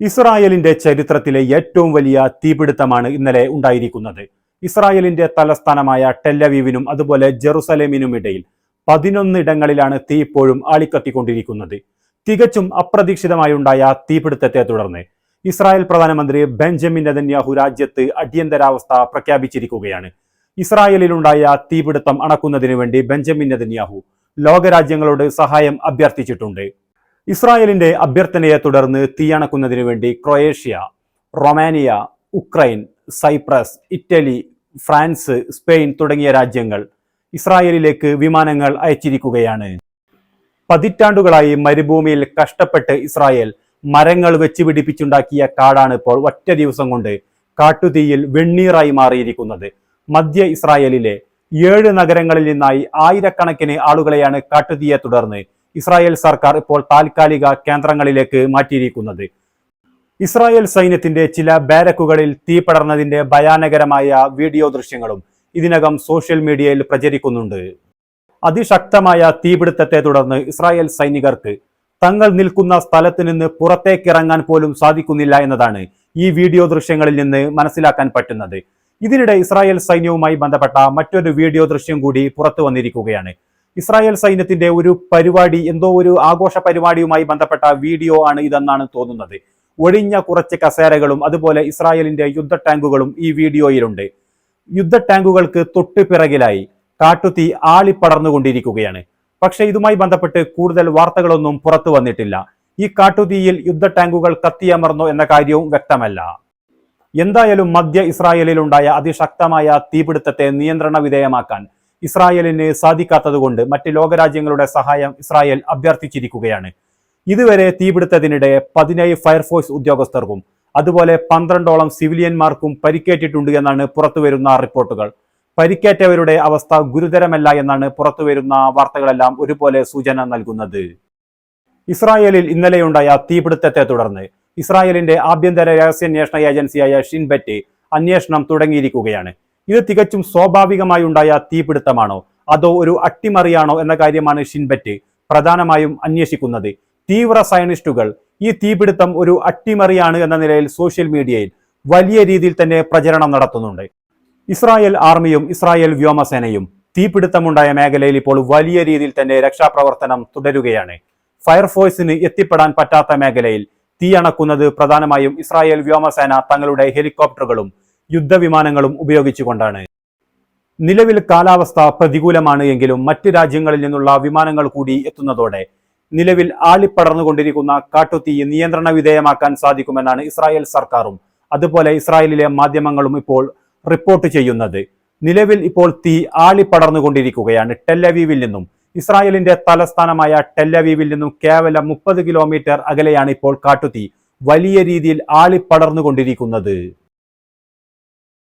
ഇസ്രായേലിന്റെ ചരിത്രത്തിലെ ഏറ്റവും വലിയ തീപിടുത്തമാണ് ഇന്നലെ ഉണ്ടായിരിക്കുന്നത്. ഇസ്രായേലിന്റെ തലസ്ഥാനമായ ടെല്ലവീവിനും അതുപോലെ ജെറുസലേമിനും ഇടയിൽ 11 ഇടങ്ങളിലാണ് തീ ഇപ്പോഴും ആളിക്കത്തിക്കൊണ്ടിരിക്കുന്നത്. തികച്ചും അപ്രതീക്ഷിതമായുണ്ടായ തീപിടുത്തത്തെ തുടർന്ന് ഇസ്രായേൽ പ്രധാനമന്ത്രി ബെഞ്ചമിൻ നെതന്യാഹു രാജ്യത്ത് അടിയന്തരാവസ്ഥ പ്രഖ്യാപിച്ചിരിക്കുകയാണ്. ഇസ്രായേലിലുണ്ടായ തീപിടുത്തം അണക്കുന്നതിനു വേണ്ടി ബെഞ്ചമിൻ നെതന്യാഹു ലോകരാജ്യങ്ങളോട് സഹായം അഭ്യർത്ഥിച്ചിട്ടുണ്ട്. ഇസ്രായേലിന്റെ അഭ്യർത്ഥനയെ തുടർന്ന് തീയണക്കുന്നതിനു വേണ്ടി Croatia, Romania, Ukraine, Cyprus, Italy, France, Spain തുടങ്ങിയ രാജ്യങ്ങൾ ഇസ്രായേലിലേക്ക് വിമാനങ്ങൾ അയച്ചിരിക്കുകയാണ്. പതിറ്റാണ്ടുകളായി മരുഭൂമിയിൽ കഷ്ടപ്പെട്ട് ഇസ്രായേൽ മരങ്ങൾ വെച്ച് പിടിപ്പിച്ചുണ്ടാക്കിയ കാടാണ് ഇപ്പോൾ ഒറ്റ ദിവസം കൊണ്ട് കാട്ടുതീയിൽ വെണ്ണീറായി മാറിയിരിക്കുന്നത്. മധ്യ ഇസ്രായേലിലെ 7 നഗരങ്ങളിൽ നിന്നായി ആയിരക്കണക്കിന് ആളുകളെയാണ് കാട്ടുതീയെ തുടർന്ന് ഇസ്രായേൽ സർക്കാർ ഇപ്പോൾ താൽക്കാലിക കേന്ദ്രങ്ങളിലേക്ക് മാറ്റിയിരിക്കുന്നത്. ഇസ്രായേൽ സൈന്യത്തിന്റെ ചില ബാരക്കുകളിൽ തീ പടർന്നതിന്റെ ഭയാനകരമായ വീഡിയോ ദൃശ്യങ്ങളും ഇതിനകം സോഷ്യൽ മീഡിയയിൽ പ്രചരിക്കുന്നുണ്ട്. അതിശക്തമായ തീപിടുത്തത്തെ തുടർന്ന് ഇസ്രായേൽ സൈനികർക്ക് തങ്ങൾ നിൽക്കുന്ന സ്ഥലത്ത് നിന്ന് പുറത്തേക്കിറങ്ങാൻ പോലും സാധിക്കുന്നില്ല എന്നതാണ് ഈ വീഡിയോ ദൃശ്യങ്ങളിൽ നിന്ന് മനസ്സിലാക്കാൻ പറ്റുന്നത്. ഇതിനിടെ ഇസ്രായേൽ സൈന്യവുമായി ബന്ധപ്പെട്ട മറ്റൊരു വീഡിയോ ദൃശ്യം കൂടി പുറത്തു വന്നിരിക്കുകയാണ്. ഇസ്രായേൽ സൈന്യത്തിന്റെ ഒരു പരിപാടി, എന്തോ ഒരു ആഘോഷ പരിപാടിയുമായി ബന്ധപ്പെട്ട വീഡിയോ ആണ് ഇതെന്നാണ് തോന്നുന്നത്. ഒഴിഞ്ഞ കുറച്ച് കസേരകളും അതുപോലെ ഇസ്രായേലിന്റെ യുദ്ധ ടാങ്കുകളും ഈ വീഡിയോയിലുണ്ട്. യുദ്ധ ടാങ്കുകൾക്ക് തൊട്ടു പിറകിലായി കാട്ടുതീ ആളിപ്പടർന്നുകൊണ്ടിരിക്കുകയാണ്. പക്ഷേ ഇതുമായി ബന്ധപ്പെട്ട് കൂടുതൽ വാർത്തകളൊന്നും പുറത്തു വന്നിട്ടില്ല. ഈ കാട്ടുതീയിൽ യുദ്ധ ടാങ്കുകൾ കത്തിയമർന്നോ എന്ന കാര്യവും വ്യക്തമല്ല. എന്തായാലും മധ്യ ഇസ്രായേലിലുണ്ടായ അതിശക്തമായ തീപിടുത്തത്തെ നിയന്ത്രണ വിധേയമാക്കാൻ ഇസ്രായേലിന് സാധിക്കാത്തതുകൊണ്ട് മറ്റ് ലോകരാജ്യങ്ങളുടെ സഹായം ഇസ്രായേൽ അഭ്യർത്ഥിച്ചിരിക്കുകയാണ്. ഇതുവരെ തീപിടുത്തത്തിനിടെ 17 ഫയർഫോഴ്സ് ഉദ്യോഗസ്ഥർക്കും അതുപോലെ 12ഓളം സിവിലിയന്മാർക്കും പരിക്കേറ്റിട്ടുണ്ട് എന്നാണ് പുറത്തുവരുന്ന റിപ്പോർട്ടുകൾ. പരിക്കേറ്റവരുടെ അവസ്ഥ ഗുരുതരമല്ല എന്നാണ് പുറത്തുവരുന്ന വാർത്തകളെല്ലാം ഒരുപോലെ സൂചന നൽകുന്നത്. ഇസ്രായേലിൽ ഇന്നലെയുണ്ടായ തീപിടുത്തത്തെ തുടർന്ന് ഇസ്രായേലിന്റെ ആഭ്യന്തര രഹസ്യാന്വേഷണ ഏജൻസിയായ ഷിൻ ബെറ്റ് അന്വേഷണം തുടങ്ങിയിരിക്കുകയാണ്. ഇത് തികച്ചും സ്വാഭാവികമായി ഉണ്ടായ തീപിടുത്തമാണോ അതോ ഒരു അട്ടിമറിയാണോ എന്ന കാര്യമാണ് ഷിൻ ബെറ്റ് പ്രധാനമായും അന്വേഷിക്കുന്നത്. തീവ്ര സയനിസ്റ്റുകൾ ഈ തീപിടുത്തം ഒരു അട്ടിമറിയാണ് എന്ന നിലയിൽ സോഷ്യൽ മീഡിയയിൽ വലിയ രീതിയിൽ തന്നെ പ്രചരണം നടത്തുന്നുണ്ട്. ഇസ്രായേൽ ആർമിയും ഇസ്രായേൽ വ്യോമസേനയും തീപിടുത്തമുണ്ടായ മേഖലയിൽ ഇപ്പോൾ വലിയ രീതിയിൽ തന്നെ രക്ഷാപ്രവർത്തനം തുടരുകയാണ്. ഫയർഫോഴ്സിന് എത്തിപ്പെടാൻ പറ്റാത്ത മേഖലയിൽ തീയണക്കുന്നത് പ്രധാനമായും ഇസ്രായേൽ വ്യോമസേന തങ്ങളുടെ ഹെലികോപ്റ്ററുകളും യുദ്ധവിമാനങ്ങളും ഉപയോഗിച്ചുകൊണ്ടാണ്. നിലവിൽ കാലാവസ്ഥ പ്രതികൂലമാണ് എങ്കിലും മറ്റ് രാജ്യങ്ങളിൽ നിന്നുള്ള വിമാനങ്ങൾ കൂടി എത്തുന്നതോടെ നിലവിൽ ആളിപ്പടർന്നുകൊണ്ടിരിക്കുന്ന കാട്ടുതീ നിയന്ത്രണ വിധേയമാക്കാൻ സാധിക്കുമെന്നാണ് ഇസ്രായേൽ സർക്കാരും അതുപോലെ ഇസ്രായേലിലെ മാധ്യമങ്ങളും ഇപ്പോൾ റിപ്പോർട്ട് ചെയ്യുന്നത്. നിലവിൽ ഇപ്പോൾ തീ ആളിപ്പടർന്നുകൊണ്ടിരിക്കുകയാണ്. ടെല്ലവീവിൽ നിന്നും, ഇസ്രായേലിന്റെ തലസ്ഥാനമായ ടെല്ലവീവിൽ നിന്നും കേവലം 30 കിലോമീറ്റർ അകലെയാണ് ഇപ്പോൾ കാട്ടുതീ വലിയ രീതിയിൽ ആളിപ്പടർന്നുകൊണ്ടിരിക്കുന്നത്.